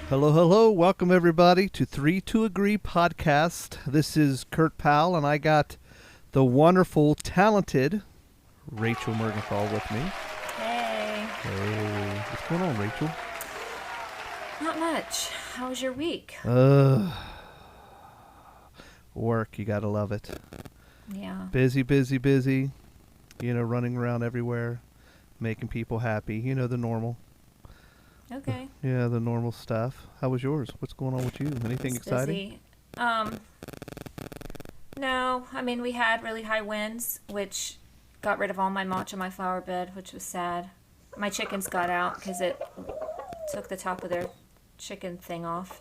Hello, hello. Welcome, everybody, to 3 to Agree podcast. This is Kurt Powell, and I got the wonderful, talented Rachel Mergenthal with me. Hey. Hey, what's going on, Rachel? Not much. How was your week? Work, you gotta love it. Yeah. Busy, busy, busy. You know, running around everywhere, making people happy. You know, the normal. Okay. Yeah, the normal stuff. How was yours? What's going on with you? Anything It's exciting? busy. No. I mean, we had really high winds, which got rid of all my mulch on my flower bed, which was sad. My chickens got out because it took the top of their chicken thing off.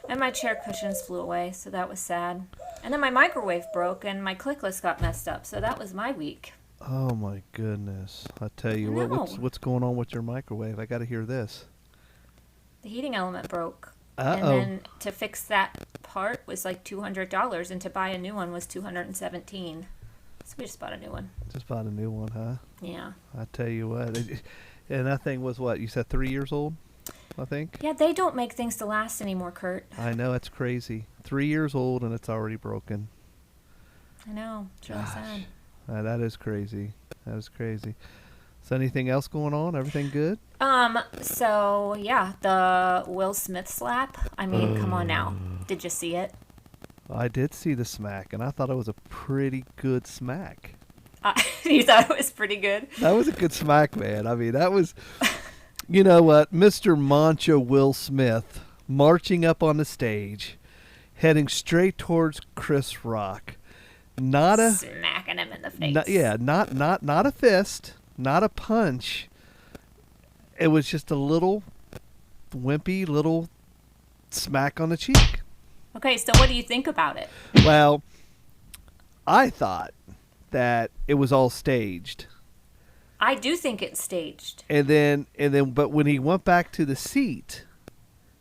And my chair cushions flew away, so that was sad. And then my microwave broke and my clickless got messed up, so that was my week. Oh my goodness! I tell you I what, know. what's going on with your microwave? I got to hear this. The heating element broke. Uh And oh. then to fix that part was like $200, and to buy a new one was $217. So we just bought a new one. Just bought a new one, huh? Yeah. I tell you what. And that thing was what? You said 3 years old, I think? Yeah, they don't make things to last anymore, Kurt. I know, it's crazy. 3 years old and it's already broken. I know. It's really Gosh. sad. That is crazy. That is crazy. So anything else going on? Everything good? So yeah, the Will Smith slap. I mean, come on now. Did you see it? I did see the smack, and I thought it was a pretty good smack. You thought it was pretty good? That was a good smack, man. I mean, that was... You know what? Mr. Mancha Will Smith marching up on the stage, heading straight towards Chris Rock. Not a... Smacking him in the face. Not a fist, not a punch. It was just a little wimpy little smack on the cheek. Okay, so what do you think about it? Well, I thought that it was all staged. I do think it's staged. And then but when he went back to the seat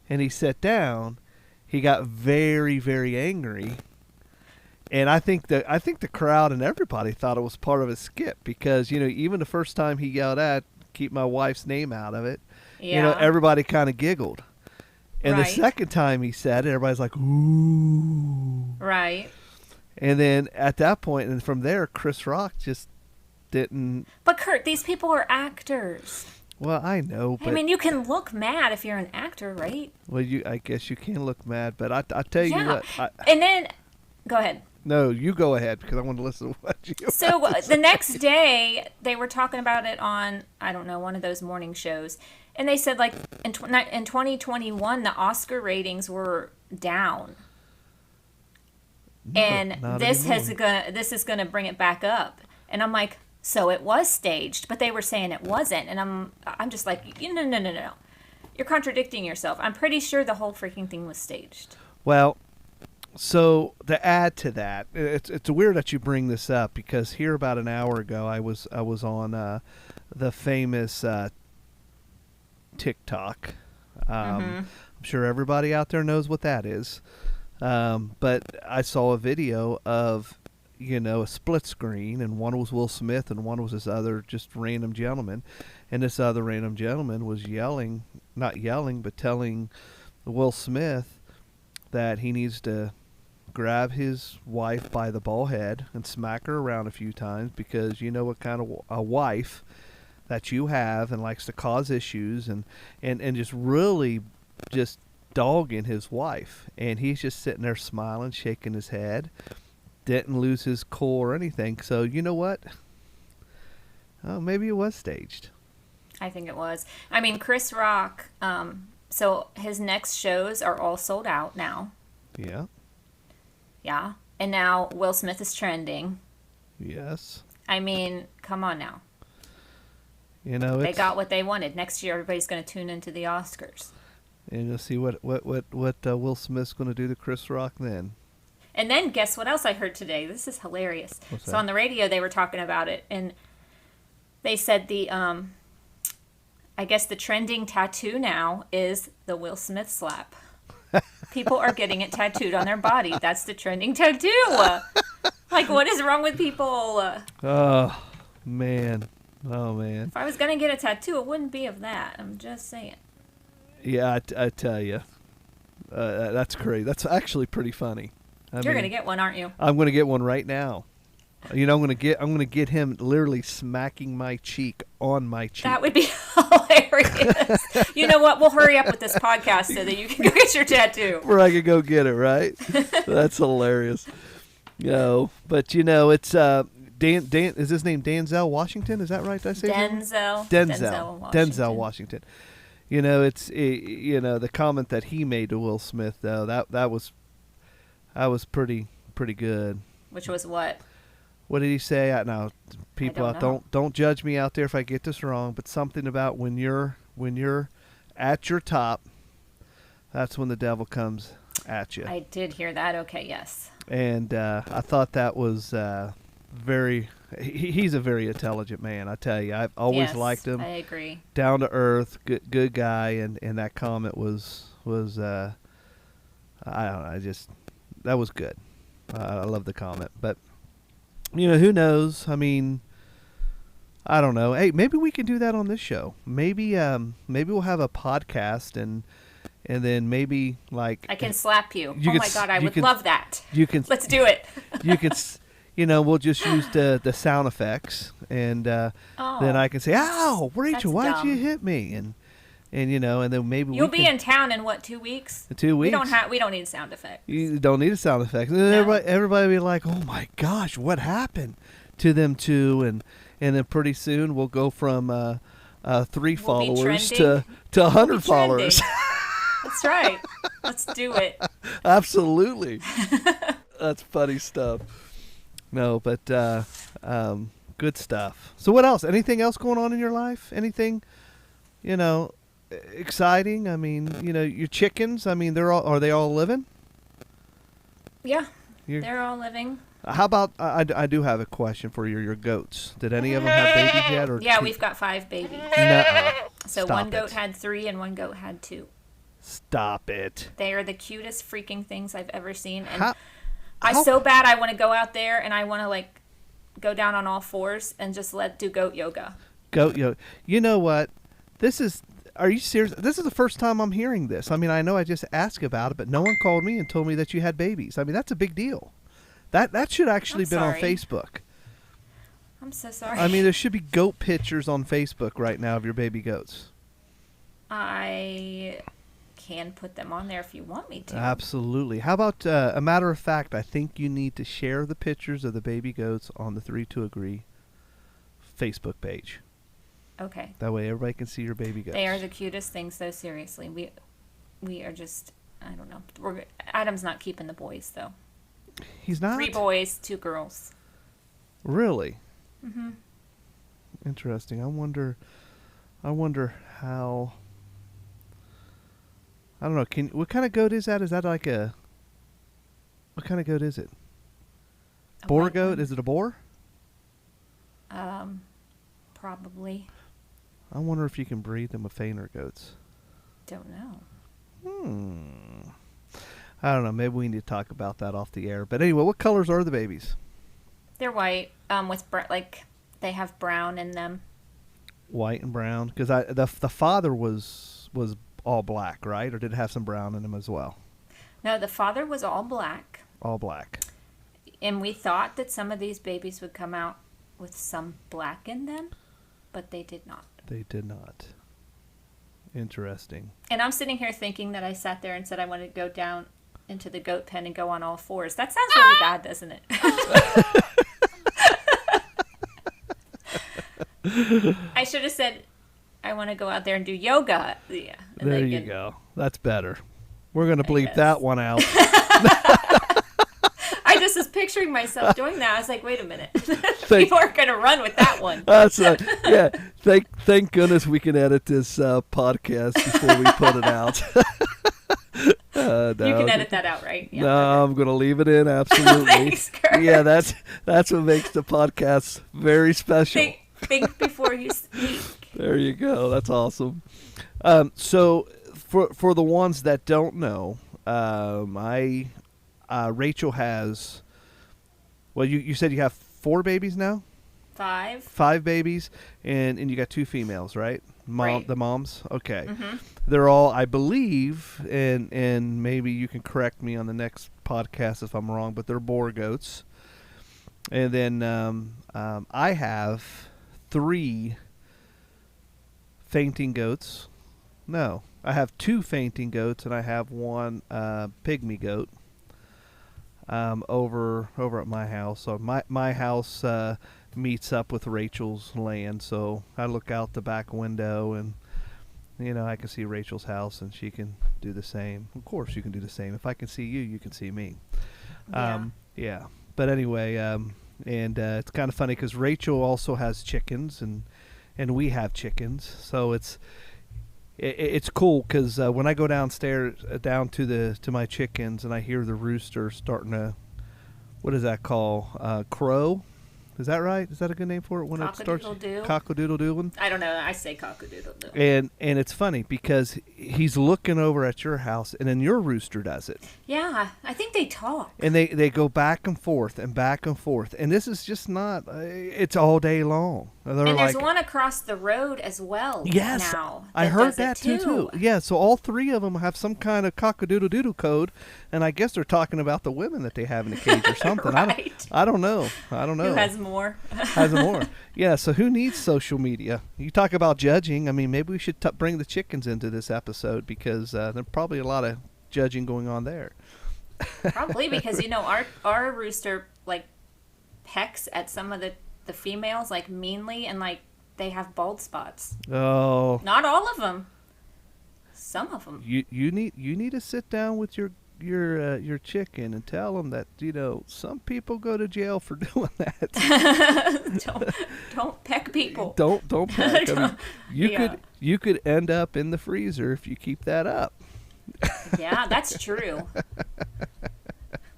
and he sat down, he got very, very angry. And I think the crowd and everybody thought it was part of a skit because, you know, even the first time he yelled at keep my wife's name out of it, Yeah. you know, everybody kind of giggled. And the Right. second time he said it, everybody's like, ooh. Right. And then at that point, and from there, Chris Rock just didn't. But Kurt, these people are actors. Well, I know, but I mean, you can look mad if you're an actor, right? well, I guess you can look mad, but I tell you Yeah. what, And then, go ahead. no, you go ahead because I want to listen to what you. So the next day, they were talking about it on, I don't know, one of those morning shows. And they said, like, in 2021, the Oscar ratings were down. And not this anymore. this is gonna bring it back up. And I'm like, so it was staged, but they were saying it wasn't. And I'm just like, no. You're contradicting yourself. I'm pretty sure the whole freaking thing was staged. Well, so to add to that, it's weird that you bring this up because here about an hour ago, I was on the famous TikTok. I'm sure everybody out there knows what that is. But I saw a video of, you know, a split screen, and one was Will Smith and one was this other just random gentleman. And this other random gentleman was not yelling, but telling Will Smith that he needs to grab his wife by the ball head and smack her around a few times because you know what kind of a wife that you have and likes to cause issues and just really just dogging his wife. And he's just sitting there smiling, shaking his head, didn't lose his cool or anything. So you know what? Oh, maybe it was staged. I think it was. I mean, Chris Rock, so his next shows are all sold out now. Yeah. Yeah. And now Will Smith is trending. Yes. I mean, come on now. You know, They it's, got what they wanted. Next year, everybody's going to tune into the Oscars. and you'll see what Will Smith's going to do to Chris Rock then. And then guess what else I heard today? This is hilarious. What's So that? on the radio, they were talking about it. And they said I guess the trending tattoo now is the Will Smith slap. People are getting it tattooed on their body. That's the trending tattoo. Like, what is wrong with people? Oh, man. Oh, man. If I was going to get a tattoo, it wouldn't be of that. I'm just saying. Yeah, I tell you. That's crazy. That's actually pretty funny. You're going to get one, aren't you? I'm going to get one right now. I'm going to get him literally smacking my cheek on my cheek. That would be hilarious. You know what? We'll hurry up with this podcast so that you can go get your tattoo. Where I could go get it, right? That's hilarious. But it's Dan. Is his name Denzel Washington? Is that right? Did I say Denzel Washington. It's the comment that he made to Will Smith though. That was pretty good. Which was what? What did he say? Now, people, don't judge me out there if I get this wrong, but something about when you're at your top, that's when the devil comes at you. I did hear that. Okay, yes. And I thought that was very. He's a very intelligent man. I tell you, I've always liked him. I agree. Down to earth, good guy, and that comment was I don't know. That was good. I love the comment, but. Who knows? I mean, I don't know. Hey, maybe we can do that on this show. Maybe we'll have a podcast and then maybe like I can slap you. Oh my God, I would love that. Let's do it. You can, we'll just use the sound effects and then I can say, "Ow, Rachel, why'd you hit me?" And and then maybe you'll be in town in what, 2 weeks? 2 weeks. We don't need sound effects. You don't need a sound effect. And then everybody will be like, "Oh my gosh, what happened to them two?" And then pretty soon we'll go from 3 followers to 100 followers. That's right. Let's do it. Absolutely. That's funny stuff. No, but good stuff. So what else? Anything else going on in your life? Anything, exciting? I mean, your chickens, I mean, are they all living? Yeah, they're all living. How about, I do have a question for your goats. Did any of them have babies yet? Or yeah, we've got 5 babies. Nuh-uh. So one goat had 3 and one goat had 2. Stop it. They are the cutest freaking things I've ever seen. And so bad I want to go out there and I want to go down on all 4s and just do goat yoga. Goat yoga. You know what? Are you serious? This is the first time I'm hearing this. I mean, I know I just asked about it, but no one called me and told me that you had babies. I mean, that's a big deal. That should actually been on Facebook. I'm so sorry. I mean, there should be goat pictures on Facebook right now of your baby goats. I can put them on there if you want me to. Absolutely. How about, a matter of fact, I think you need to share the pictures of the baby goats on the 3 to Agree Facebook page. Okay. That way everybody can see your baby goats. They are the cutest things, though, seriously. We are just, I don't know. Adam's not keeping the boys, though. He's not? 3 boys, 2 girls. Really? Mm-hmm. Interesting. I wonder how... I don't know. What kind of goat is that? Is that like a... What kind of goat is it? Boar goat? Is it a boar? Probably. I wonder if you can breed them with fainer goats. Don't know. I don't know. Maybe we need to talk about that off the air. But anyway, what colors are the babies? They're white, with they have brown in them. White and brown, because the father was all black, right? Or did it have some brown in him as well? No, the father was all black. All black. And we thought that some of these babies would come out with some black in them, but they did not. They did not. Interesting. And I'm sitting here thinking that I sat there and said I wanted to go down into the goat pen and go on all 4s. That sounds really bad, doesn't it? I should have said I want to go out there and do yoga. Yeah. There you go. That's better. We're going to bleep that one out. I just was picturing myself doing that. I was like, wait a minute. People are going to run with that one. That's yeah. Thank goodness we can edit this podcast before we put it out. No, you can edit that out, right? Yeah, no, I'm going to leave it in. Absolutely. Thanks, Kurt. Yeah, that's what makes the podcast very special. Think before you speak. There you go. That's awesome. So for the ones that don't know, Rachel has, well, you said you have 4 babies now? 5. 5 babies, and you got 2 females, right? Right. The moms. Okay, Mm-hmm. they're all, I believe, and maybe you can correct me on the next podcast if I'm wrong, but they're Boer goats. And then I have 3 fainting goats. No, I have 2 fainting goats, and I have 1 pygmy goat over at my house. So my house meets up with Rachel's land, so I look out the back window and I can see Rachel's house, and she can do the same. Of course, you can do the same. If I can see you, you can see me. Yeah. Yeah. But anyway, and it's kind of funny because Rachel also has chickens, and we have chickens, so it's cool because when I go downstairs down to my chickens and I hear the rooster starting to, what does that call, crow? Is that right? Is that a good name for it when it starts Cock-a-doodle-doo. cock-a-doodle-doing? I don't know. I say cock-a-doodle-doo. And it's funny because he's looking over at your house, and then your rooster does it. Yeah, I think they talk. And they go back and forth and back and forth. And this is just not, it's all day long. And And there's one across the road as well. Yes, now I heard does it that too. Yeah, so all 3 of them have some kind of cock-a-doodle-doodle code, and I guess they're talking about the women that they have in the cage or something. Right. I don't know. Who has more? Has more. Yeah, so who needs social media? You talk about judging. I mean, maybe we should bring the chickens into this episode because there's probably a lot of judging going on there. Probably because our rooster like pecks at some of the females like meanly, and like they have bald spots. Oh, Not all of them. Some of them. you need to sit down with your chicken and tell them that some people go to jail for doing that. don't peck people. Don't peck. I mean, Yeah. you could end up in the freezer if you keep that up. Yeah, that's true.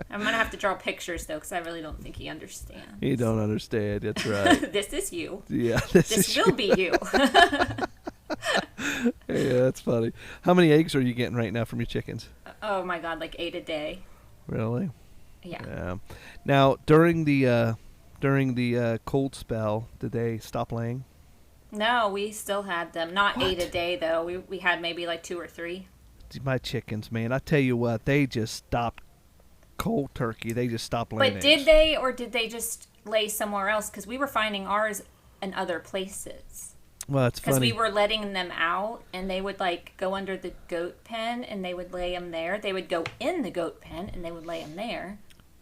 I'm gonna have to draw pictures though, because I really don't think he understands. You don't understand. That's right. This is you. Yeah, This will be you. Yeah, that's funny. How many eggs are you getting right now from your chickens? Oh my god, like 8 a day. Really? Yeah. Yeah. Now during the cold spell, did they stop laying? No, we still had them. Not What? 8 a day though. We had maybe like 2 or 3. My chickens, man, I tell you what, they just stopped cold turkey. They just stopped laying But eggs. did they, or did they just lay somewhere else? Because we were finding ours in other places. Well, it's Because funny. we were letting them out, and they would like go under the goat pen, and they would lay them there. They would go in the goat pen, and they would lay them there.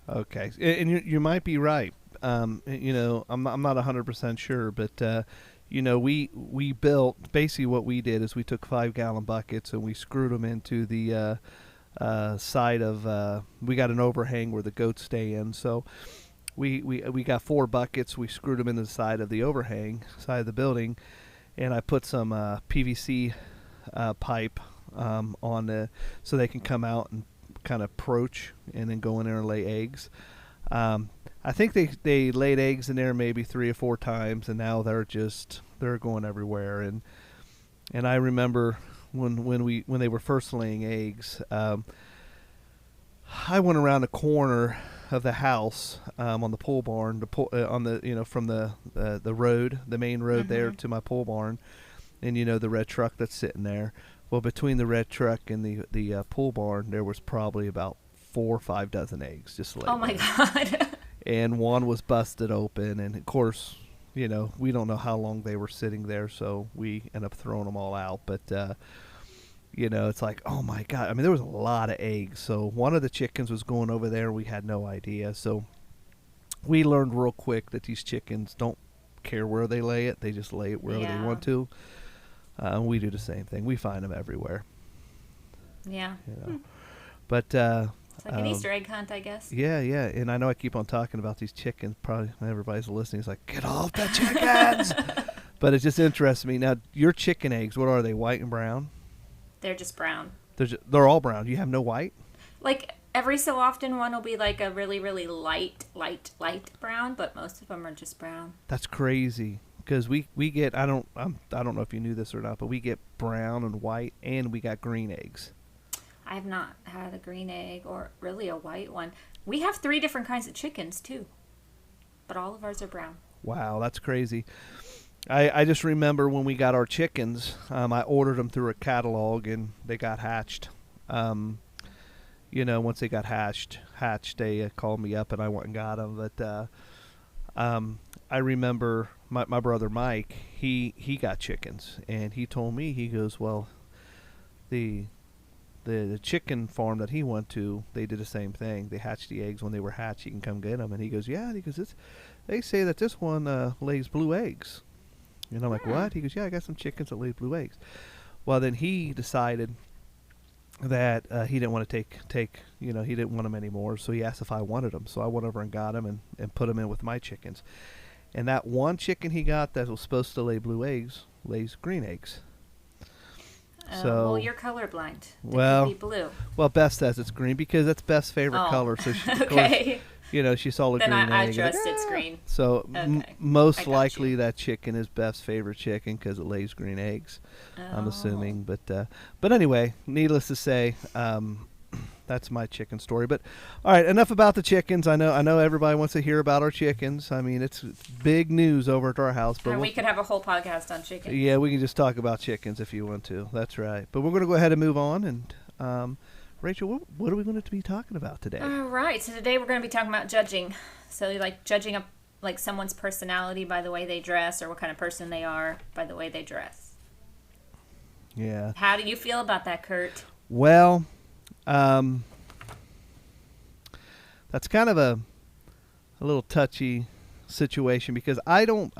Okay, and you might be right. I'm not 100% sure, but we built, basically what we did is we took 5-gallon buckets and we screwed them into the side of. We got an overhang where the goats stay in, so we got 4 buckets. We screwed them into the side of the overhang, side of the building, and I put some PVC pipe on so they can come out and kind of approach and then go in there and lay eggs. I think they laid eggs in there maybe 3 or 4 times, and now they're going everywhere. And I remember when they were first laying eggs, I went around the corner of the house on the pole barn, on the from the road, the main road there to my pole barn, and the red truck that's sitting there. Well, between the red truck and the pole barn, there was probably about 4 or 5 dozen eggs just laid. Oh my god. And one was busted open, and of course, we don't know how long they were sitting there, so we end up throwing them all out. But it's like, oh my god! I mean, there was a lot of eggs. So one of the chickens was going over there, and we had no idea. So we learned real quick that these chickens don't care where they lay it; they just lay it wherever they want to. We do the same thing. We find them everywhere. Yeah. But It's like an Easter egg hunt, I guess. yeah, and I know I keep on talking about these chickens. Probably everybody's listening is like, get off the chickens! But it just interests me. Now, your chicken eggs, what are they, white and brown? They're just brown. They're all brown. You have no white? Like, every so often one will be like a really, really light brown, but most of them are just brown. That's crazy. Because we get, I don't know if you knew this or not, but we get brown and white, and we got green eggs. I have not had a green egg or really a white one. We have 3 different kinds of chickens, too. But all of ours are brown. Wow, that's crazy. I just remember when we got our chickens, I ordered them through a catalog and they got hatched. Um, once they got hatched, they called me up and I went and got them. But I remember my brother Mike, he got chickens and he told me, he goes, well, the the chicken farm that he went to, they did the same thing. They hatched the eggs. When they were hatched, you can come get them. And he goes, yeah. And he goes, they say that this one lays blue eggs. And I'm like, what? He goes, yeah, I got some chickens that lay blue eggs. Well, then he decided that he didn't want to take, he didn't want them anymore. So he asked if I wanted them. So I went over and got them and put them in with my chickens. And that one chicken he got that was supposed to lay blue eggs lays green eggs. So, well, you're colorblind. It well, could be blue. Well, Beth says it's green because that's Beth's favorite color. So she, okay. Course, she saw the then green I egg. trust it's green. So okay. Most likely that chicken is Beth's favorite chicken because it lays green eggs. Oh. I'm assuming, but anyway, needless to say, that's my chicken story. But all right, enough about the chickens. I know everybody wants to hear about our chickens. I mean, it's big news over at our house. But we could have a whole podcast on chickens. Yeah, we can just talk about chickens if you want to. That's right. But we're going to go ahead and move on. And Rachel, what are we going to be talking about today? All right. So today we're going to be talking about judging. So like judging like someone's personality by the way they dress, or what kind of person they are by the way they dress. Yeah. How do you feel about that, Kurt? Well, that's kind of a little touchy situation because I don't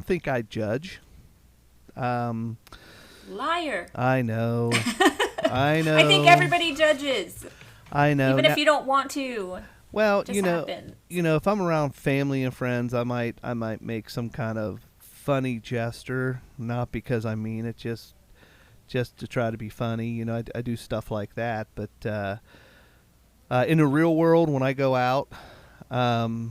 think I judge. Liar. I know. I know. I think everybody judges. I know. Even if you don't want to. Well, it just happens. If I'm around family and friends, I might make some kind of funny gesture, not because I mean it, just to try to be funny. I do stuff like that. But in the real world, when I go out, for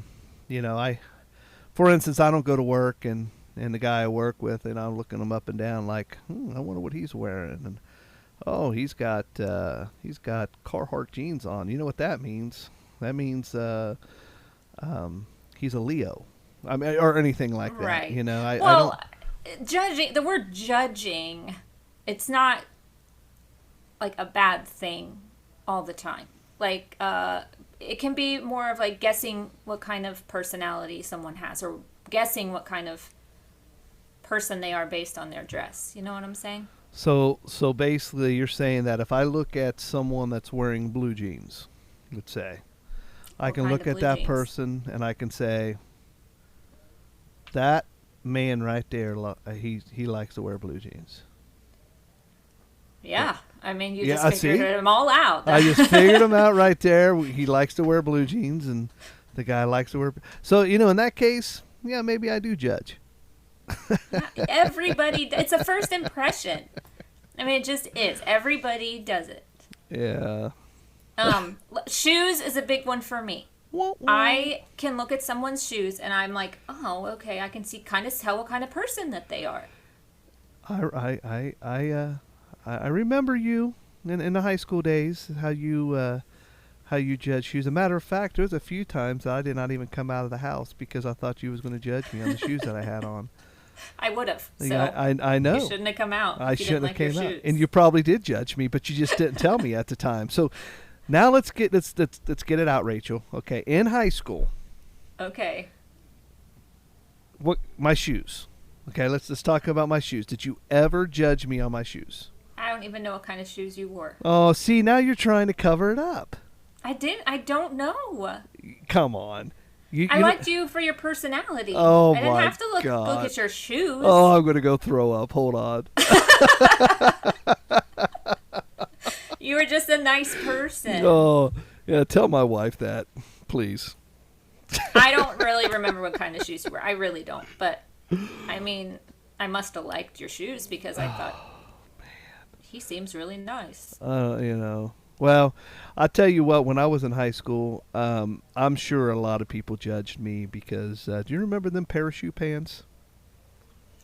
instance, I don't go to work, and the guy I work with, and I'm looking him up and down like, I wonder what he's wearing, and oh, he's got Carhartt jeans on. You know what that means? That means he's a Leo. I mean, or anything like that. Right. I don't. Judging, the word judging, it's not like a bad thing all the time. Like, it can be more of like guessing what kind of personality someone has, or guessing what kind of person they are based on their dress. You know what I'm saying? So basically, you're saying that if I look at someone that's wearing blue jeans, let's say, I can look at that person and I can say, that man right there, he likes to wear blue jeans. Yeah. I mean, you just figured them all out. I just figured them out right there. He likes to wear blue jeans, and the guy likes to wear. So, in that case, yeah, maybe I do judge. Everybody, it's a first impression. I mean, it just is. Everybody does it. Yeah. Shoes is a big one for me. I can look at someone's shoes and I'm like, oh, okay, I can kind of tell what kind of person that they are. I remember you in the high school days, how you judge shoes. As a matter of fact, there was a few times that I did not even come out of the house because I thought you was going to judge me on the shoes that I had on. I would have. So I know. You shouldn't have come out. I shouldn't have came out. Shoes. And you probably did judge me, but you just didn't tell me at the time. So now let's get it out, Rachel. Okay, in high school. Okay. What my shoes? Okay, let's talk about my shoes. Did you ever judge me on my shoes? I don't even know what kind of shoes you wore. Oh, see, now you're trying to cover it up. I don't know. Come on. I liked you for your personality. Oh, I didn't have to look at your shoes. Oh, I'm going to go throw up. Hold on. You were just a nice person. Oh, yeah, tell my wife that, please. I don't really remember what kind of shoes you were. I really don't. But, I mean, I must have liked your shoes because I thought, he seems really nice. Well, I'll tell you what, when I was in high school, I'm sure a lot of people judged me because, do you remember them parachute pants?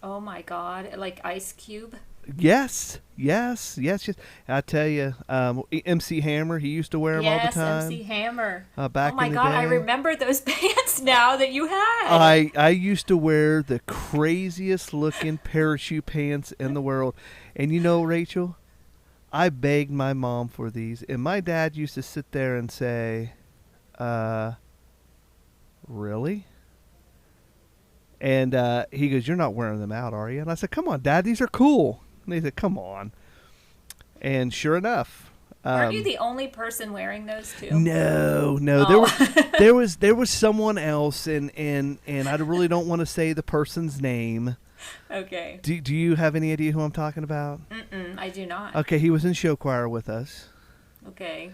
Oh my God, like Ice Cube? Yes, yes, yes, yes. I tell you, MC Hammer, he used to wear them all the Yes, time. MC Hammer. Oh Back my in the God, I day. remember those pants now that you had. I used to wear the craziest looking parachute pants in the world, and you know, Rachel, I begged my mom for these, and my dad used to sit there and say, "Really?" And he goes, "You're not wearing them out, are you?" And I said, "Come on, Dad, these are cool." And he said, "Come on." And sure enough, Aren't you the only person wearing those too? no, no, Oh. there was someone else, and I really don't want to say the person's name. Okay. Do you have any idea who I'm talking about? I do not. Okay, he was in show choir with us. Okay.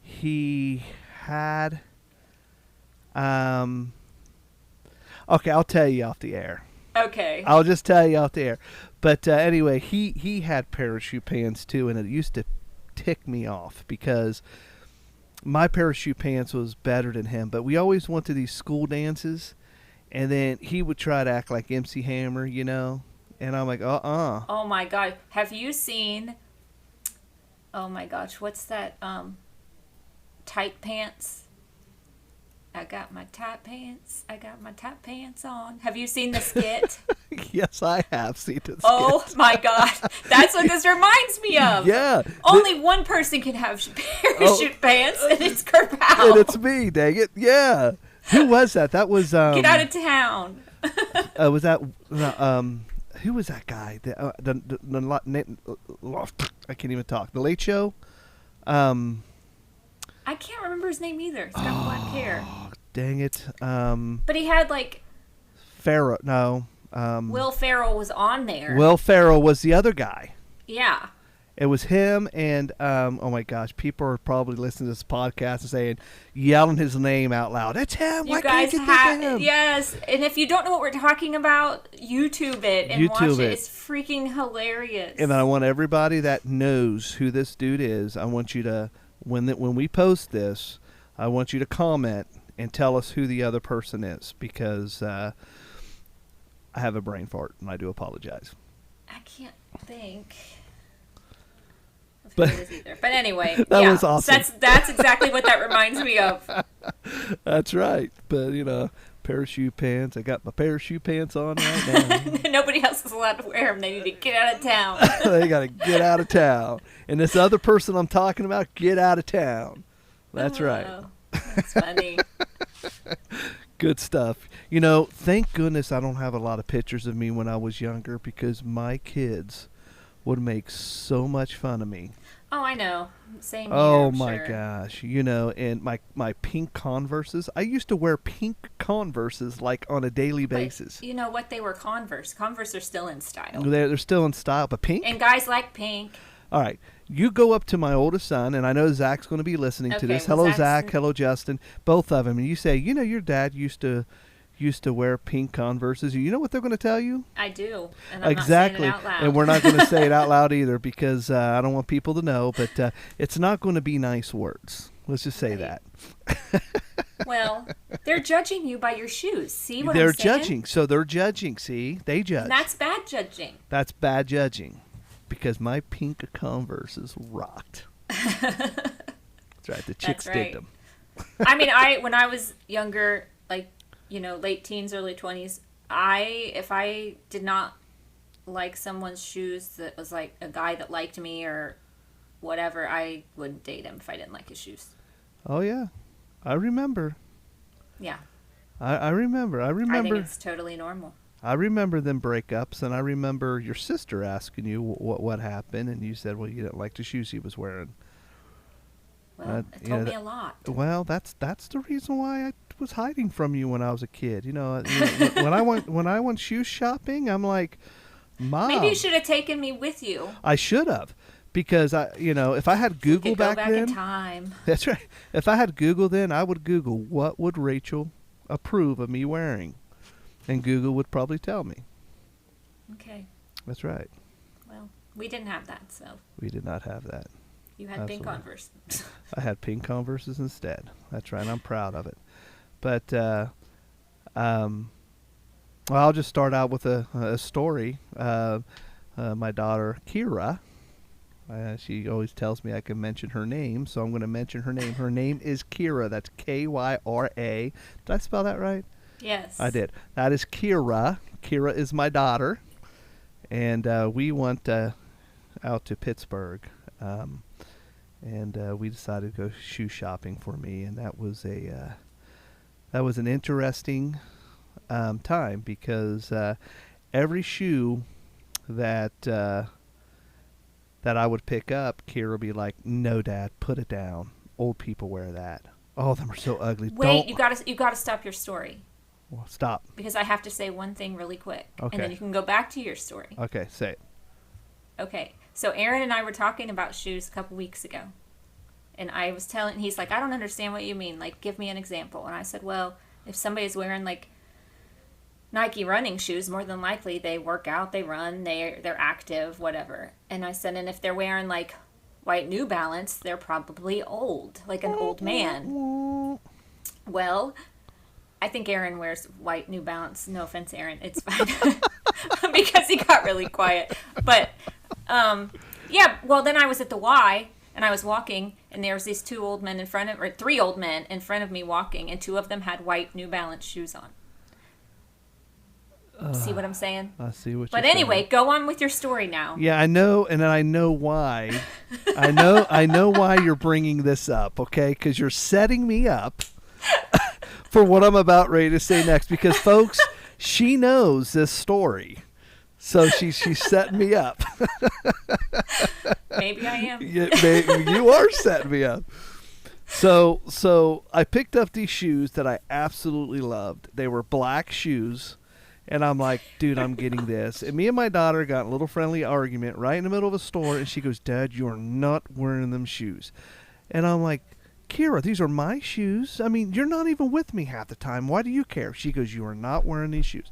He had okay, I'll tell you off the air. Okay. I'll just tell you off the air. But anyway, he had parachute pants too, and it used to tick me off because my parachute pants was better than him. But we always went to these school dances, and then he would try to act like MC Hammer, you know, and I'm like, Oh my God. Have you seen? Oh my gosh, what's that? Tight pants. I got my tight pants. I got my tight pants on. Have you seen the skit? Yes, I have seen this. Oh my God, that's what this reminds me of. Yeah. Only one person can have parachute pants, and it's Kurt Powell. And it's me, dang it. Yeah. Who was that? That was Get out of town. was that who was that guy? I can't even talk. The Late Show. I can't remember his name either. He's got black hair. Dang it. But he had like Farrell. No. Will Ferrell was on there. Will Ferrell was the other guy. Yeah. It was him and oh my gosh, people are probably listening to this podcast and saying, yelling his name out loud. It's him. Why You guys can't you think of him? yes. And if you don't know what we're talking about, YouTube it and watch YouTube it. it. It's freaking hilarious. And I want everybody that knows who this dude is. I want you to when we post this, I want you to comment and tell us who the other person is because I have a brain fart and I do apologize. I can't think. But- But, either. But anyway, That yeah, was awesome. That's exactly what that reminds me of. That's right. But you know, parachute pants. I got my parachute pants on right now. Nobody else is allowed to wear them. They need to get out of town. They got to get out of town. And this other person I'm talking about, get out of town. That's right. Oh, that's funny. Good stuff. You know, thank goodness I don't have a lot of pictures of me when I was younger because my kids would make so much fun of me. Oh, I know. Same here. Oh I'm my sure. gosh. You know, and my pink Converses. I used to wear pink Converses like on a daily But basis. you know what? They were Converse. Converse are still in style. They're still in style, but pink? And guys like pink. All right. You go up to my oldest son, and I know Zach's going to be listening to Okay, this. well, Hello, Zach's- Zach. Hello, Justin. Both of them. And you say, you know, your dad used to wear pink Converses. You know what they're going to tell you? I do. And I'm Exactly. not saying it out loud. And we're not going to say it out loud either because I don't want people to know. But it's not going to be nice words. Let's just say Right. that. Well, they're judging you by your shoes. See what They're I'm saying? judging. So they're judging. See? They judge. And that's bad judging. That's bad judging because my pink Converses rocked. That's right. The chicks right. did them. I mean, when I was younger, like, you know, late teens, early 20s, if I did not like someone's shoes that was like a guy that liked me or whatever, I wouldn't date him if I didn't like his shoes. Oh yeah, I remember. Yeah. I remember. I I think remember. it's totally normal. I remember them breakups, and I remember your sister asking you what happened, and you said, "Well, you didn't like the shoes he was wearing." Well, it you told know, me a lot. Well, that's the reason why I was hiding from you when I was a kid. You know, when I went shoe shopping, I'm like, Mom. Maybe you should have taken me with you. I should have, because if I had Google Could go back back then, in time. that's right. If I had Google then, I would Google what would Rachel approve of me wearing, and Google would probably tell me. Okay. That's right. Well, we didn't have that, so We did not have that. you had pink Absolutely. Converse. I had pink Converses instead. That's right. I'm proud of it. But well, I'll just start out with a story. my daughter Kira. She always tells me I can mention her name, so I'm going to mention her name. Her name is Kira. That's Kyra. Did I spell that right? Yes. I did. That is Kira. Kira is my daughter, and we went out to Pittsburgh, and we decided to go shoe shopping for me, and that was an interesting time because every shoe that I would pick up, Kira would be like, "No, Dad, put it down. Old people wear that. All of them are so ugly." Wait, you gotta stop your story. Well, stop. Because I have to say one thing really quick. Okay. And then you can go back to your story. Okay, say it. Okay. So Aaron and I were talking about shoes a couple weeks ago. And I was he's like, I don't understand what you mean. Like, give me an example. And I said, well, if somebody's wearing like Nike running shoes, more than likely they work out, they run, they're active, whatever. And I said, and if they're wearing like white New Balance, they're probably old, like an old man. Well, I think Aaron wears white New Balance. No offense, Aaron, it's fine. Because he got really quiet. But yeah, well, then I was at the Y and I was walking, and there was these three old men in front of me walking, and two of them had white New Balance shoes on. See what I'm saying? I see what but you're anyway, saying. go on with your story now. Yeah, I know, and I know why. I know why you're bringing this up, okay? Because you're setting me up for what I'm about ready to say next. Because, folks, she knows this story, so she's setting me up. Maybe I am. You are setting me up. So I picked up these shoes that I absolutely loved. They were black shoes. And I'm like, dude, I'm getting this. And me and my daughter got in a little friendly argument right in the middle of a store. And she goes, Dad, you are not wearing them shoes. And I'm like, Kira, these are my shoes. I mean, you're not even with me half the time. Why do you care? She goes, you are not wearing these shoes.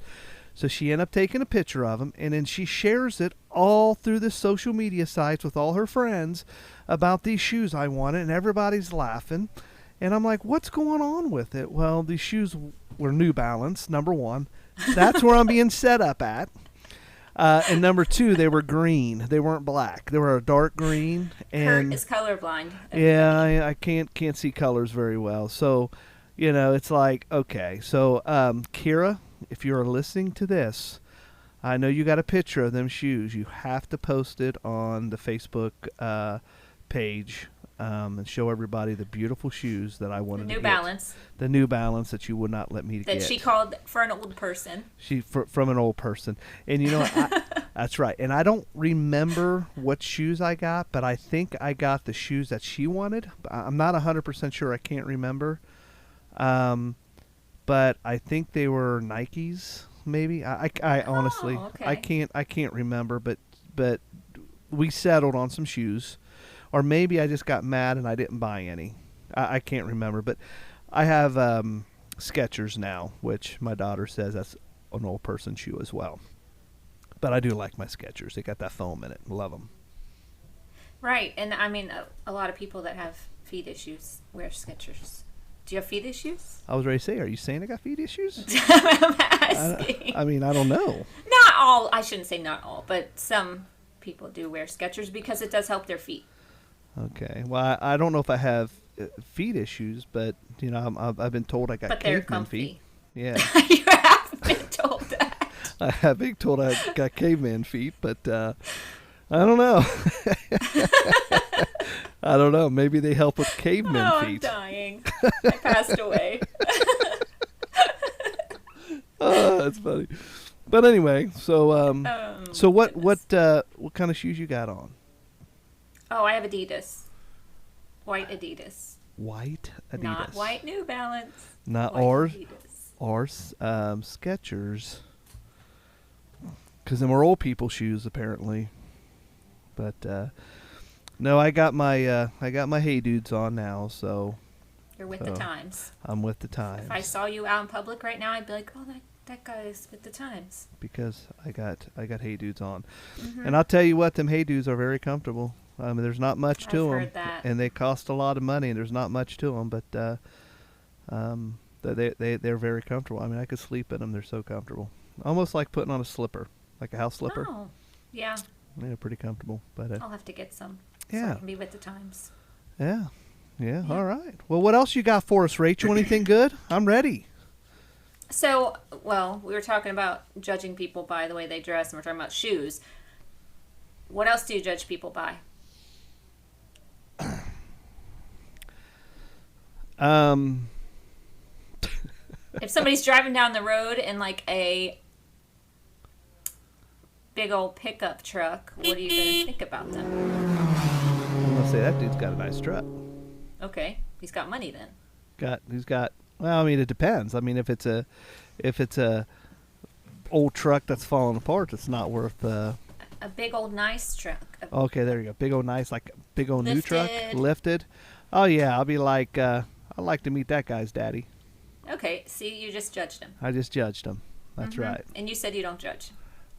So she ended up taking a picture of them. And then she shares it all through the social media sites with all her friends about these shoes I wanted. And everybody's laughing. And I'm like, what's going on with it? Well, these shoes were New Balance, number one. That's where I'm being set up at. And number two, they were green. They weren't black. They were a dark green. And Kurt is colorblind. yeah, I can't see colors very well. So, it's like, okay. So, Kira, if you're listening to this, I know you got a picture of them shoes. You have to post it on the Facebook page. And show everybody the beautiful shoes that I wanted to get. The New Balance that you would not let me get. That she called for an old person. From an old person. And that's right. And I don't remember what shoes I got, but I think I got the shoes that she wanted. I'm not 100% sure. I can't remember. But I think they were Nikes, maybe. I honestly, okay. I can't remember, but we settled on some shoes. Or maybe I just got mad and I didn't buy any. I can't remember. But I have Skechers now, which my daughter says that's an old person shoe as well. But I do like my Skechers. They got that foam in it. Love them. Right. And I mean, a lot of people that have feet issues wear Skechers. Do you have feet issues? I was ready to say, are you saying I got feet issues? I'm asking. I mean, I don't know. Not all. I shouldn't say not all, but some people do wear Skechers because it does help their feet. Okay. Well, I don't know if I have feet issues, but I've been told I got but they're caveman comfy. feet. Yeah. You have been told that. I have been told I got caveman feet, but I don't know. I don't know. Maybe they help with caveman feet. I'm dying. I passed away. Oh, that's funny. But anyway, so so what kind of shoes you got on? Oh, I have Adidas. White Adidas. White Adidas. Not white New Balance. Not white ours. Adidas. Or Skechers. Because them are old people shoes apparently. But no, I got my Hey Dudes on now, so you're with the times. I'm with the times. If I saw you out in public right now, I'd be like, oh, that guy is with the times. Because I got Hey Dudes on. Mm-hmm. And I'll tell you what, them Hey Dudes are very comfortable. There's not much to them, heard that. And they cost a lot of money, and there's not much to them, but they're very comfortable. I mean, I could sleep in them; they're so comfortable, almost like putting on a slipper, like a house slipper. Oh, yeah. Yeah, pretty comfortable. But I'll have to get some so yeah. I can be with the times. Yeah. Yeah. All right. Well, what else you got for us, Rachel? Anything good? I'm ready. So, well, we were talking about judging people by the way they dress, and we're talking about shoes. What else do you judge people by? If somebody's driving down the road in like a big old pickup truck, what are you going to think about them? I'm gonna say that dude's got a nice truck. Okay, he's got money then. He's got. Well, I mean, it depends. I mean, if it's a old truck that's falling apart, it's not worth. A big old nice truck. Okay, there you go. Big old nice, like a big old new truck, Lifted. lifted. Oh yeah, I'll be like, I'd like to meet that guy's daddy. Okay, see, you just judged him. I just judged him. That's Mhm. right. And you said you don't judge.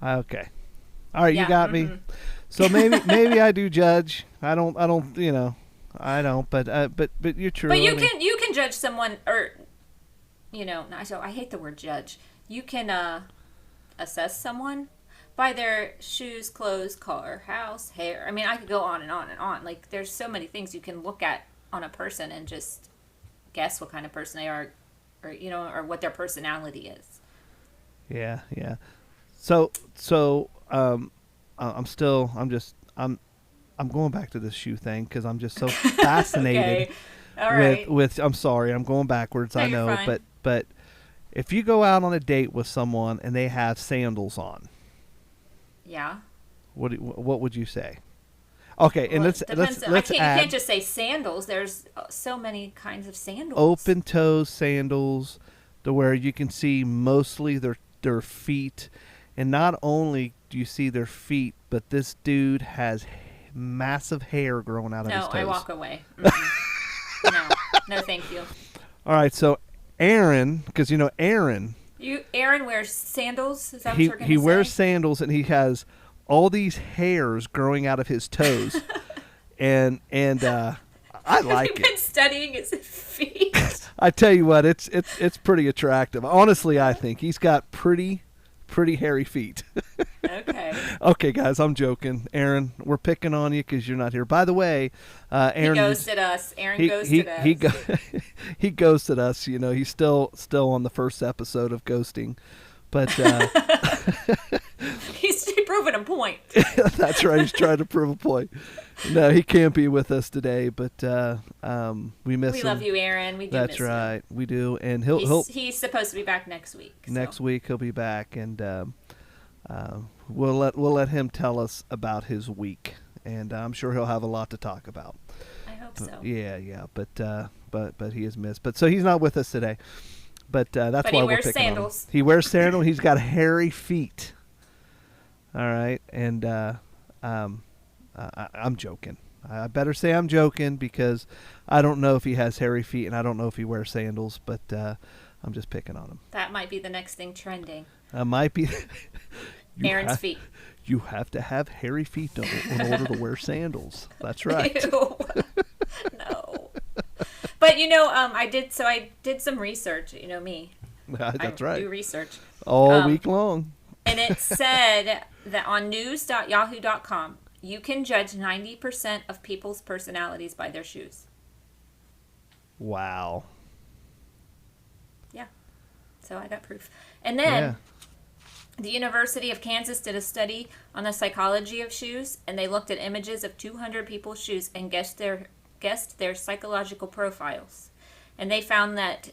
Okay. All right, Yeah, you got me. So maybe I do judge. I don't. You know, I don't. But you're true. But you I mean, you can judge someone, or so I hate the word judge. You can assess someone by their shoes, clothes, car, house, hair. I mean, I could go on and on and on. Like, there's so many things you can look at on a person and just guess what kind of person they are, or what their personality is. Yeah. So I'm going back to this shoe thing because I'm just so fascinated Okay. All right. with. I'm sorry, I'm going backwards. No, I you're know, fine. but if you go out on a date with someone and they have sandals on, Yeah. what would you say? Okay, and Well, let's it depends. You add can't just say sandals. There's so many kinds of sandals. open toe sandals to where you can see mostly their feet, and not only do you see their feet, but this dude has massive hair growing out of his No, toes. I walk away. Mm-mm. No, thank you. All right, so Aaron, because Aaron, Aaron wears sandals. Is that what he you're going to say? he wears sandals and he has all these hairs growing out of his toes, and I like You've it. been studying his feet. I tell you what, it's pretty attractive. Honestly, I think he's got pretty hairy feet. Okay. Okay, guys, I'm joking. Aaron, we're picking on you because you're not here. By the way, Aaron He ghosted us. Aaron ghosted us. he ghosted us. He's still on the first episode of ghosting, but He's proving a point. that's right. He's trying to prove a point. No, he can't be with us today, but we miss him. We love you, Aaron. We do That's miss you. right. We do, and he'll He's supposed to be back next week. So. next week he'll be back, and we'll let him tell us about his week, and I'm sure he'll have a lot to talk about. I hope so. Yeah, but he is missed. But so he's not with us today. But that's But why he we're wears picking on him. sandals. He wears sandals. He's got hairy feet. All right, and I'm joking. I better say I'm joking because I don't know if he has hairy feet and I don't know if he wears sandals. But I'm just picking on him. That might be the next thing trending. Might be. Aaron's feet. You have to have hairy feet in order to wear sandals. That's right. Ew. No. But I did some research. You know me. That's I right. do research. All week long. And it said that on news.yahoo.com, you can judge 90% of people's personalities by their shoes. Wow. Yeah. So I got proof. And then Yeah. the University of Kansas did a study on the psychology of shoes, and they looked at images of 200 people's shoes and guessed their psychological profiles. And they found that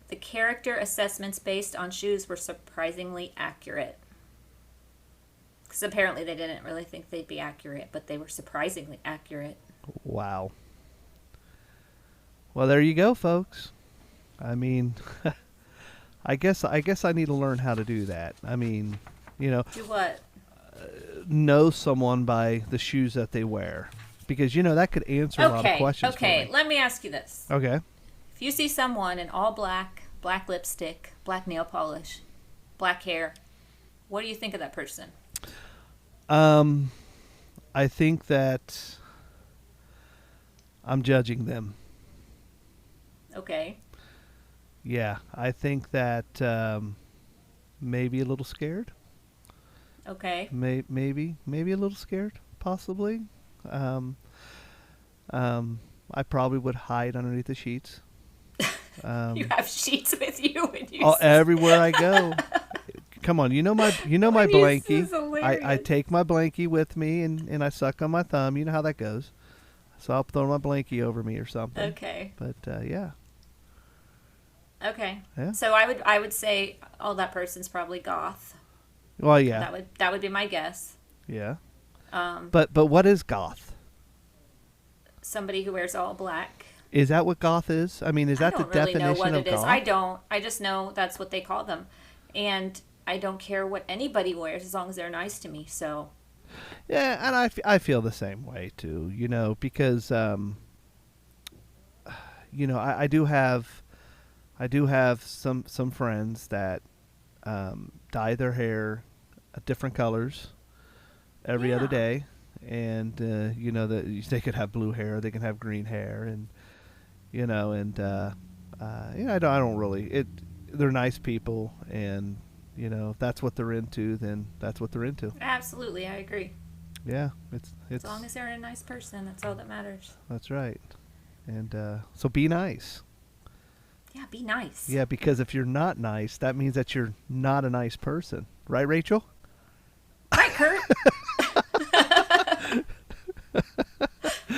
the character assessments based on shoes were surprisingly accurate. Because apparently they didn't really think they'd be accurate, but they were surprisingly accurate. Wow. Well, there you go, folks. I mean, I guess I need to learn how to do that. I mean, Do what? know someone by the shoes that they wear, because that could answer a lot of questions. Okay. For me. Let me ask you this. Okay. If you see someone in all black lipstick, black nail polish, black hair, what do you think of that person? I think that I'm judging them. Okay. Yeah, I think that maybe a little scared. Okay. Maybe a little scared, possibly. Um, I probably would hide underneath the sheets. You have sheets with you when you Everywhere I go. Come on, you know my When you blankie. is hilarious. I take my blankie with me and I suck on my thumb. You know how that goes. So I'll throw my blankie over me or something. Okay. But yeah. Okay. Yeah. So I would say, oh, that person's probably goth. Well, yeah. That would be my guess. Yeah. Um, But what is goth? Somebody who wears all black. Is that what goth is? I mean, is that the I don't really definition know what of it is. goth? I don't. I just know that's what they call them, and I don't care what anybody wears as long as they're nice to me. So. Yeah, and I feel the same way too. You know, because you know, I do have some friends that dye their hair different colors every other Yeah. day, and you know that they could have blue hair, they can have green hair, and you know, and yeah, I don't really. They're nice people, and you know, if that's what they're into, then that's what they're into. Absolutely, I agree. Yeah, it's As long as they're a nice person, that's all that matters. that's right, and so be nice. Yeah, be nice. Yeah, because if you're not nice, that means that you're not a nice person, right, Rachel? Right, Kurt?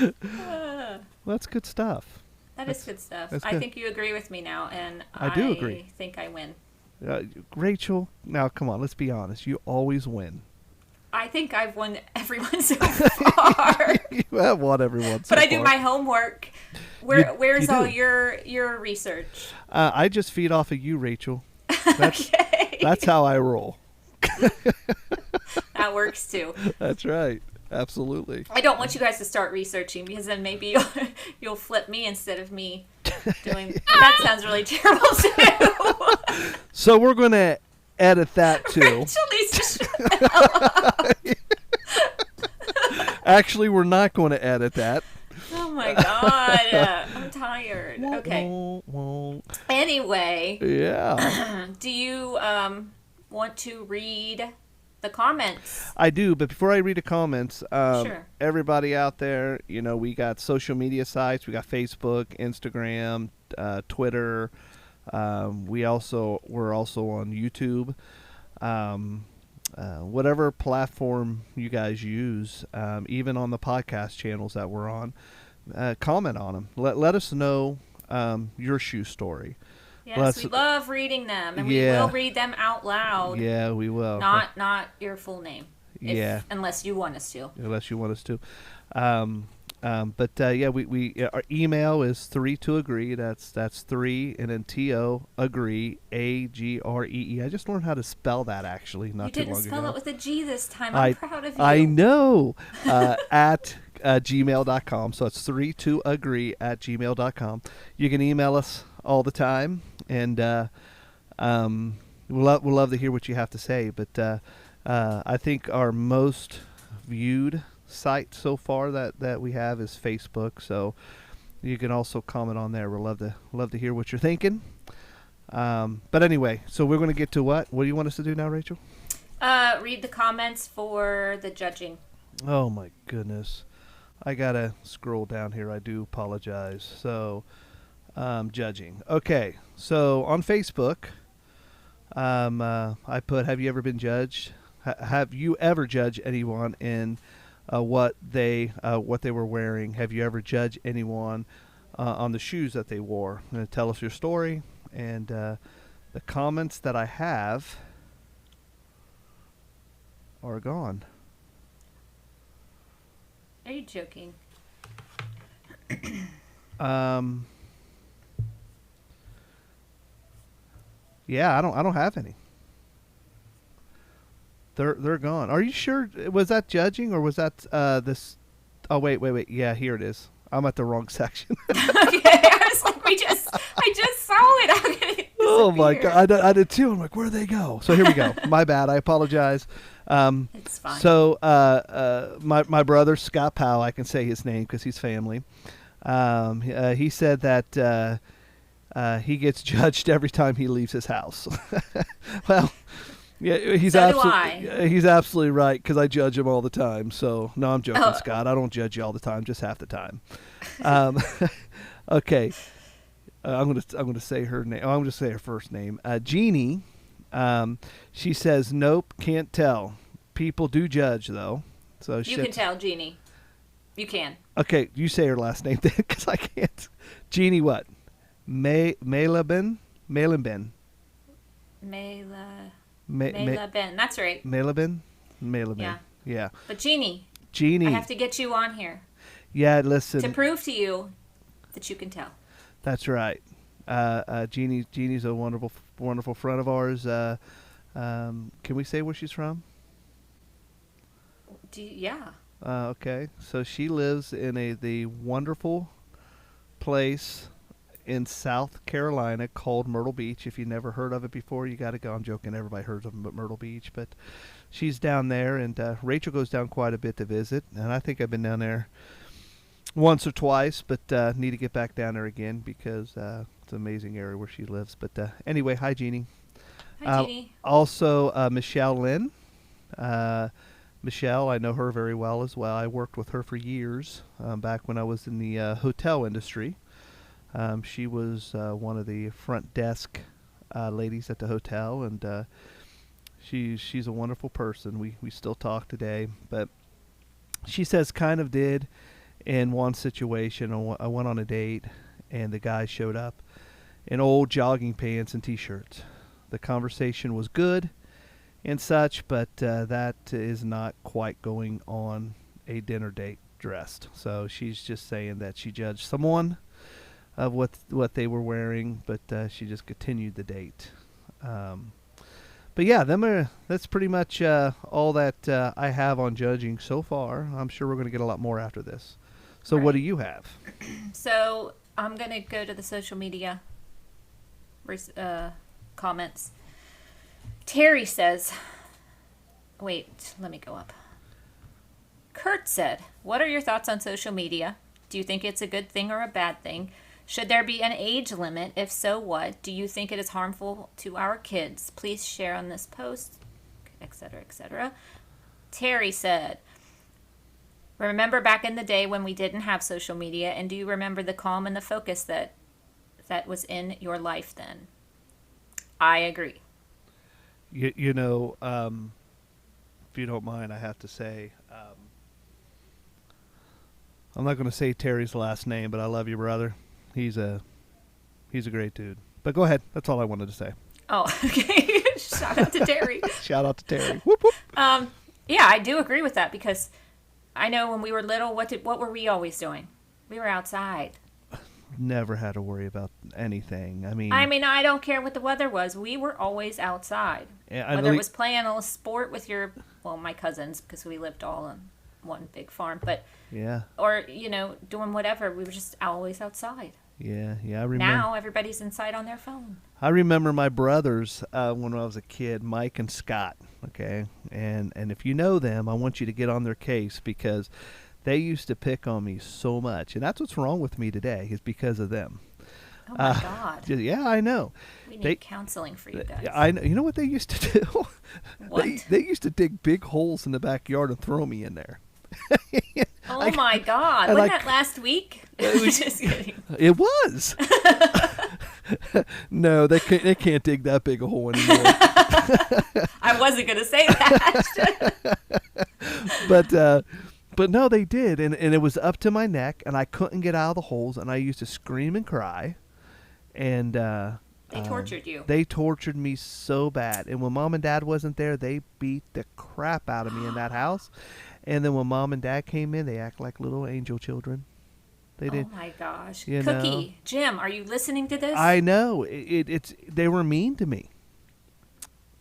Well, that's good stuff. That is good stuff. that's I good. think you agree with me now, and I do agree. think I win. Rachel, now come on, let's be honest. You always win. I think I've won everyone so far. You have won everyone. So But I do far. my homework. Where's you all do. your research? I just feed off of you, Rachel. That's Okay. that's how I roll. That works too. That's right. Absolutely. I don't want you guys to start researching because then maybe you'll flip me instead of me doing. That sounds really terrible too. So we're gonna edit that too. Rachel needs to shut the hell up. Actually, we're not going to edit that. Oh my god, I'm tired. Okay. Anyway, Yeah. do you want to read the comments? I do, but before I read the comments, Sure. everybody out there, you know, we got social media sites. We got Facebook, Instagram, Twitter. We're also on YouTube. Whatever platform you guys use, even on the podcast channels that we're on, comment on them. Let us know your shoe story. Yes, we love reading them, and we Yeah. will read them out loud. Yeah, we will. Not your full name. Yeah. Unless you want us to. Unless you want us to. But yeah, we our email is 3toagree. That's 3 and then TO agree AGREE. I just learned how to spell that actually not You too didn't long spell ago. it with a G this time. I'm proud of you. I know. At gmail.com. So it's 32agree at gmail.com. You can email us all the time, and we'll love to hear what you have to say. But I think our most viewed site so far that we have is Facebook, so you can also comment on there. We'd love to hear what you're thinking. But anyway, so we're going to get to what do you want us to do now, Rachel? Read the comments for the judging. Oh my goodness, I gotta scroll down here. I do apologize. So judging, okay, so on Facebook, I put, have you ever been judged? Have you ever judged anyone in what they were wearing? Have you ever judged anyone on the shoes that they wore? Tell us your story. And the comments that I have are gone. Are you joking? Yeah, I don't have any. They're gone. Are you sure? Was that judging or was that this? Oh wait. Yeah, here it is. I'm at the wrong section. Okay, I was like, I just saw it. How could it Oh my disappear? god, I did too. I'm like, where'd they go? So here we go. My bad. I apologize. It's fine. So my brother Scott Powell, I can say his name because he's family. He said that he gets judged every time he leaves his house. Well, Yeah, he's So do absolutely he's absolutely right because I judge him all the time. So no, I'm joking, Oh. Scott. I don't judge you all the time, just half the time. Um, okay, I'm gonna say her name. Oh, I'm gonna say her first name. Jeannie. She says, "Nope, can't tell. People do judge though." So You can tell, Jeannie. You can. Okay, you say her last name then, because I can't. Jeannie, what? Malabin. Mayla Ma- Ben. That's right. Malabin. Yeah. Yeah. But Jeannie, Jeannie. I have to get you on here Yeah, listen. to prove to you that you can tell. That's right. Jeannie's a wonderful friend of ours. Can we say where she's from? Yeah. Okay, so she lives in the wonderful place in South Carolina called Myrtle Beach. If you've never heard of it before, you got to go. I'm joking. Everybody heard of Myrtle Beach, but she's down there, and Rachel goes down quite a bit to visit, and I think I've been down there once or twice, but need to get back down there again because it's an amazing area where she lives. But anyway, hi, Jeannie. Hi, Jeannie. Also, Michelle Lynn. Michelle, I know her very well as well. I worked with her for years back when I was in the hotel industry. She was one of the front desk ladies at the hotel, and she's a wonderful person. We still talk today, but she says kind of did in one situation. I went on a date, and the guy showed up in old jogging pants and T-shirts. The conversation was good and such, but that is not quite going on a dinner date dressed. So she's just saying that she judged someone of what they were wearing, but she just continued the date. But yeah, that's pretty much all that I have on judging so far. I'm sure we're going to get a lot more after this. So Right. What do you have? So I'm going to go to the social media comments. Terry says, wait, let me go up. Kurt said, what are your thoughts on social media? Do you think it's a good thing or a bad thing? Should there be an age limit? If so, what? Do you think it is harmful to our kids? Please share on this post, etc., etc. Terry said, remember back in the day when we didn't have social media, and do you remember the calm and the focus that was in your life then? I agree. You know, if you don't mind, I have to say, I'm not going to say Terry's last name, but I love you, brother. He's a great dude. But go ahead. That's all I wanted to say. Oh, okay. Shout out to Terry. Shout out to Terry. Whoop, whoop. Yeah, I do agree with that because I know when we were little, what were we always doing? We were outside. Never had to worry about anything. I mean, I don't care what the weather was. We were always outside. Yeah, Whether it was playing a sport with my cousins, because we lived all on one big farm, but yeah, or doing whatever, we were just always outside. yeah. I remember. Now everybody's inside on their phone. I remember my brothers when I was a kid, Mike and Scott. Okay, and if you know them, I want you to get on their case because they used to pick on me so much, and that's what's wrong with me today is because of them. Oh my God! Yeah, I know. We need counseling for you guys. I know. You know what they used to do? What? They used to dig big holes in the backyard and throw me in there. Oh my God! and Wasn't that last week? Just kidding. It was. No, they can't dig that big a hole anymore. I wasn't gonna say that. But no, they did, and it was up to my neck, and I couldn't get out of the holes, and I used to scream and cry, and They tortured you. They tortured me so bad, and when Mom and Dad wasn't there, they beat the crap out of me in that house, and then when Mom and Dad came in, they act like little angel children. They did. Oh my gosh, You Cookie, know. Jim, are you listening to this? I know it's they were mean to me.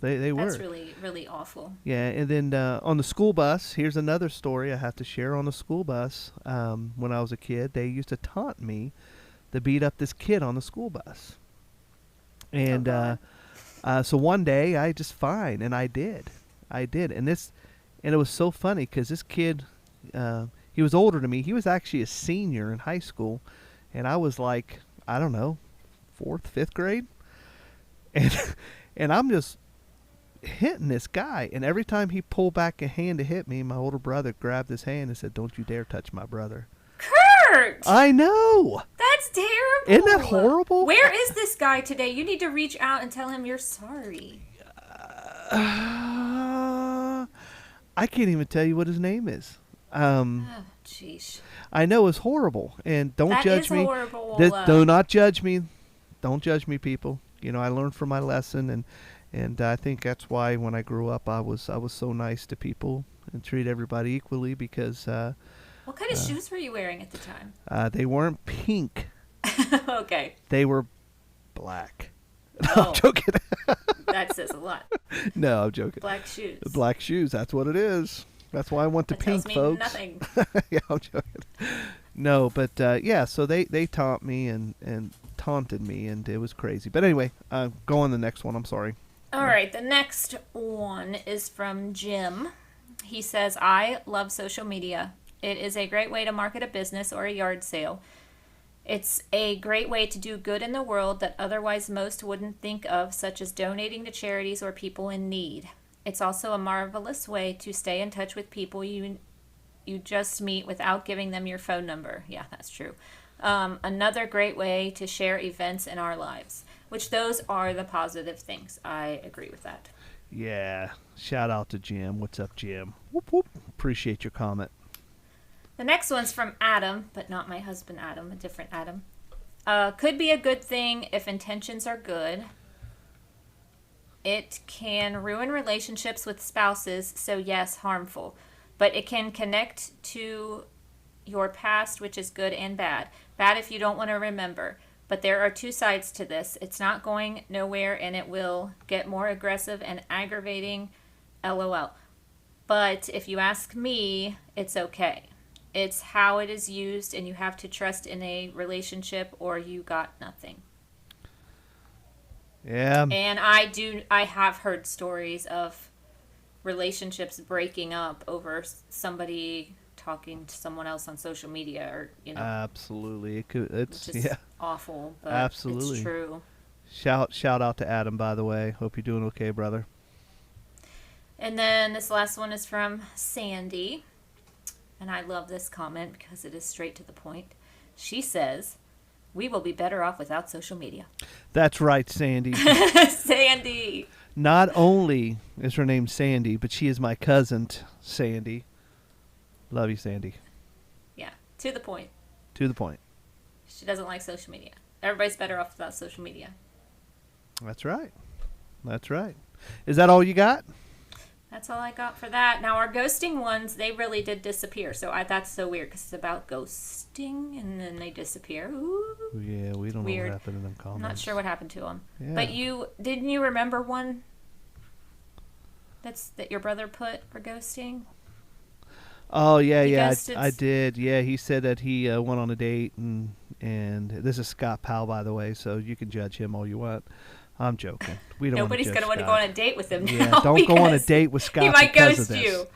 They were. That's really, really awful. Yeah, and then on the school bus, here's another story I have to share. On the school bus, when I was a kid, they used to taunt me to beat up this kid on the school bus. And so one day, I just fine, and I did, and it was so funny because this kid, he was older than me. He was actually a senior in high school, and I was like, I don't know, 4th, 5th grade, and I'm just hitting this guy, and every time he pulled back a hand to hit me, my older brother grabbed his hand and said, "Don't you dare touch my brother." Kurt! I know. That's terrible. Isn't that horrible? Where is this guy today? You need to reach out and tell him you're sorry. I can't even tell you what his name is. Oh, jeez. I know it's horrible, and don't That judge is me. horrible. Do not judge me. Don't judge me, people. You know, I learned from my lesson, and I think that's why when I grew up, I was so nice to people and treat everybody equally because what kind of shoes were you wearing at the time? they weren't pink. Okay. They were black. No, Oh. I'm joking. That says a lot. No, I'm joking. Black shoes. Black shoes. That's what it is. That's why I went to That pink, tells me folks. nothing. Yeah, I'm joking. No, but yeah, so they taunt me and taunted me, and it was crazy. But anyway, go on the next one. I'm sorry. All right, the next one is from Jim. He says, I love social media. It is a great way to market a business or a yard sale. It's a great way to do good in the world that otherwise most wouldn't think of, such as donating to charities or people in need. It's also a marvelous way to stay in touch with people you just meet without giving them your phone number. Yeah, that's true. Another great way to share events in our lives, which those are the positive things. I agree with that. Yeah. Shout out to Jim. What's up, Jim? Whoop, whoop. Appreciate your comment. The next one's from Adam, but not my husband Adam, a different Adam. Could be a good thing if intentions are good. It can ruin relationships with spouses, so yes, harmful. But it can connect to your past, which is good and bad. Bad if you don't want to remember. But there are two sides to this. It's not going nowhere, and it will get more aggressive and aggravating. LOL. But if you ask me, it's okay. It's how it is used, and you have to trust in a relationship or you got nothing. Yeah. And I have heard stories of relationships breaking up over somebody talking to someone else on social media, or Absolutely. It's which is yeah. awful, but Absolutely. it's true. Shout out to Adam, by the way. Hope you're doing okay, brother. And then this last one is from Sandy. And I love this comment because it is straight to the point. She says, we will be better off without social media. That's right, Sandy. Sandy. Not only is her name Sandy, but she is my cousin, Sandy. Love you, Sandy. Yeah, to the point. To the point. She doesn't like social media. Everybody's better off without social media. That's right. That's right. Is that all you got? That's all I got for that. Now, our ghosting ones, they really did disappear. So that's so weird because it's about ghosting and then they disappear. Ooh. Yeah, we don't Weird. know what happened in them comments. I'm not sure what happened to them. Yeah. But didn't you remember one that your brother put for ghosting? Oh, yeah, He yeah, ghosted I did. Yeah, he said that he went on a date, and this is Scott Powell, by the way, so you can judge him all you want. I'm joking. We don't. Nobody's going to want to go on a date with him now. Yeah, don't go on a date with Scott. He might because ghost of this. you.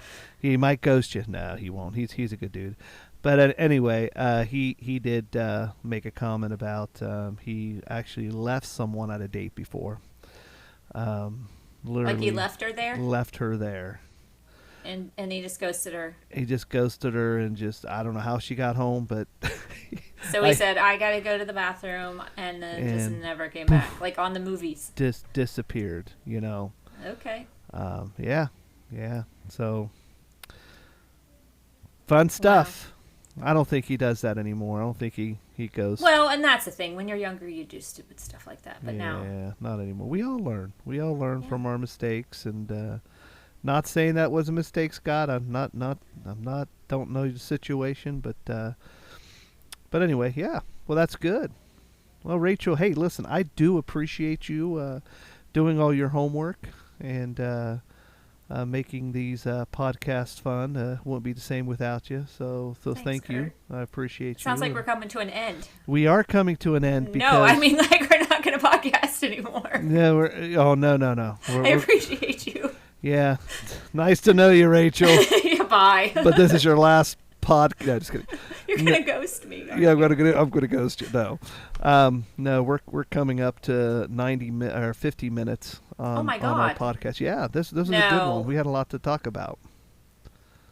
He might ghost you. No, he won't. He's a good dude. But anyway, he did make a comment about he actually left someone at a date before. Literally Like he left her there? Left her there. And he just ghosted her. He just ghosted her, and just I don't know how she got home, but So he said, I got to go to the bathroom, and then just never came back. Like on the movies. just disappeared, you know. Okay. Yeah. So fun stuff. I don't think he does that anymore. I don't think he goes. Well, and that's the thing. When you're younger, you do stupid stuff like that. But now, Yeah, not anymore. We all learn. We all learn from our mistakes, and not saying that was a mistake, Scott. I'm not. Don't know the situation, but anyway, yeah. Well, that's good. Well, Rachel, hey, listen, I do appreciate you doing all your homework and making these podcasts fun. Won't be the same without you. So Thanks, thank you. Kurt. I appreciate you. Sounds like we're coming to an end. We are coming to an end. Because, No, I mean like we're not going to podcast anymore. Yeah, no. I appreciate you. Yeah. Nice to know you, Rachel. Yeah, bye. But this is your last podcast. No, just kidding. You're gonna ghost me. Yeah, I'm gonna ghost you. No, no, we're coming up to 50 minutes on our God. podcast. Yeah, this is a good No. one. We had a lot to talk about.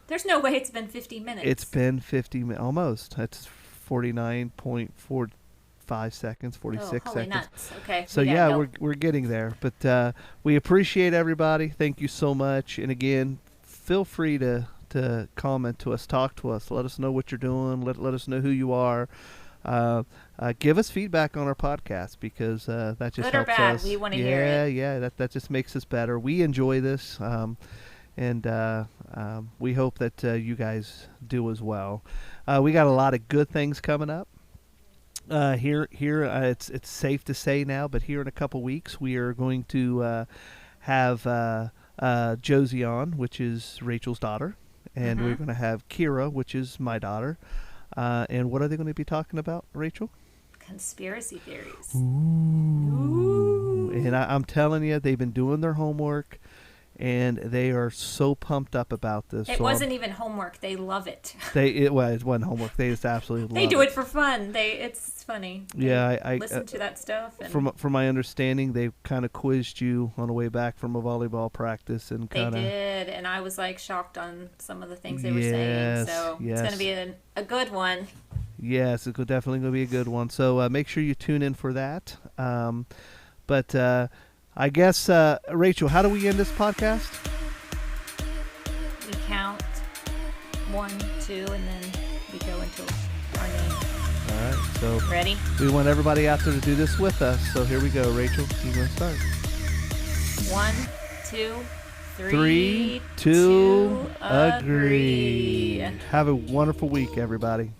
There's no way it's been 50 minutes. It's been 50 minutes almost. It's 49.45 seconds, 46 holy seconds. nuts. Okay. So we gotta yeah, go. we're getting there. But we appreciate everybody. Thank you so much. And again, feel free to comment to us, talk to us, let us know what you're doing, let us know who you are. Give us feedback on our podcast because that just Good or helps bad, us. we wanna hear it. Yeah, that just makes us better. We enjoy this, and we hope that you guys do as well. We got a lot of good things coming up. Here, it's safe to say now, but here in a couple weeks we are going to have Josie on, which is Rachel's daughter, and we're going to have Kira, which is my daughter. And what are they going to be talking about, Rachel? Conspiracy theories. Ooh. And I'm telling you, they've been doing their homework, and they are so pumped up about this. It wasn't even homework. They love it. It wasn't homework. They just absolutely love They do it for fun. It's funny. Yeah, I listen to that stuff. And From my understanding, they kind of quizzed you on the way back from a volleyball practice, and they kind of did, and I was like shocked on some of the things they were saying. So it's going to be a good one. Yes, it's definitely going to be a good one. So make sure you tune in for that. But I guess, Rachel, how do we end this podcast? We count 1, 2, and then we go into our name. All right. So Ready? we want everybody out there to do this with us. So here we go, Rachel. You want to start? 1, 2, 3, 2, agree. Have a wonderful week, everybody.